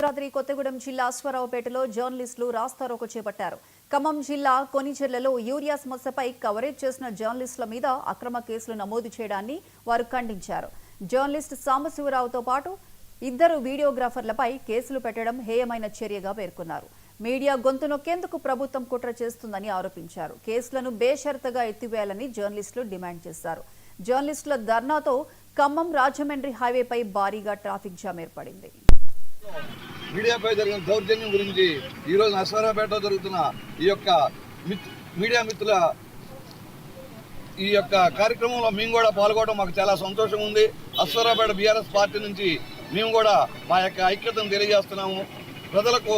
భద్రాద్రి కొత్తగూడెం జిల్లా అశ్వారావుపేటలో జర్నలిస్టులు రాస్తారోకో చేపట్టారు. ఖమ్మం జిల్లా కొనిచెర్లలో యూరియా సమస్యపై కవరేజ్ చేసిన జర్నలిస్టుల మీద అక్రమ కేసులు నమోదు చేయడాన్ని వారు ఖండించారు. జర్నలిస్ట్ సాంబశివరావుతో పాటు 2 వీడియోగ్రాఫర్లపై కేసులు పెట్టడం హేయమైన చర్యగా పేర్కొన్నారు. మీడియా గొంతు నొక్కేందుకు ప్రభుత్వం కుట్ర చేస్తుందని ఆరోపించారు. కేసులను బేషరతుగా ఎత్తివేయాలని జర్నలిస్టులు డిమాండ్ చేశారు. జర్నలిస్టుల ధర్నాతో ఖమ్మం రాజమండ్రి హైవేపై భారీగా ట్రాఫిక్ జామ్ ఏర్పడింది. మీడియాపై జరిగిన దౌర్జన్యం గురించి ఈరోజు అశ్వారావుపేటలో జరుగుతున్న ఈ యొక్క మీడియా మిత్రుల ఈ యొక్క కార్యక్రమంలో మేము కూడా పాల్గొనడం మాకు చాలా సంతోషంగా ఉంది. అశ్వారావుపేట బీఆర్ఎస్ పార్టీ నుంచి మేము కూడా మా యొక్క ఐక్యతను తెలియజేస్తున్నాము. ప్రజలకు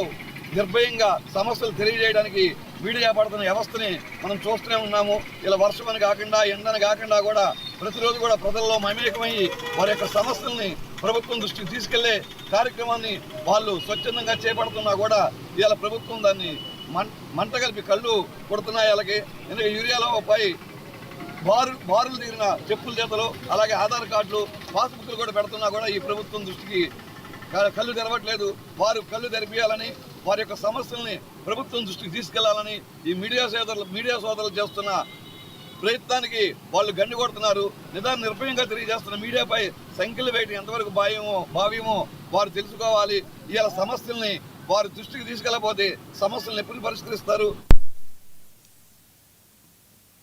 నిర్భయంగా సమస్యలు తెలియజేయడానికి మీడియా పడుతున్న వ్యవస్థని మనం చూస్తూనే ఉన్నాము. ఇలా వర్షమని కాకుండా ఎండని కాకుండా కూడా ప్రతిరోజు కూడా ప్రజల్లో మమేకమయ్యి వారి యొక్క సమస్యల్ని ప్రభుత్వం దృష్టికి తీసుకెళ్లే కార్యక్రమాన్ని వాళ్ళు స్వచ్ఛందంగా చేపడుతున్నా కూడా ఇవాళ ప్రభుత్వం దాన్ని మంట కలిపి కళ్ళు కొడుతున్నాయి. అలాగే ఎందుకంటే యూరియాలో పై బారులు తీరిన చెప్పుల చేతలు అలాగే ఆధార్ కార్డులు పాస్బుక్లు కూడా పెడుతున్నా కూడా ఈ ప్రభుత్వం దృష్టికి కళ్ళు తెరవట్లేదు. వారు కళ్ళు తెరిపియాలని వారి యొక్క సమస్యల్ని ప్రభుత్వం దృష్టికి తీసుకెళ్లాలని ఈ మీడియా సోదరులు చేస్తున్న ప్రయత్నానికి వాళ్ళు గండి కొడుతున్నారు. నిర్భయంగా తెలియజేస్తున్న మీడియాపై సంఖ్యలు వేయడం ఎంతవరకు భావ్యమో వారు తెలుసుకోవాలి. ఇవాళ సమస్యల్ని వారి దృష్టికి తీసుకెళ్లకపోతే సమస్యలను ఎప్పుడు పరిష్కరిస్తారు?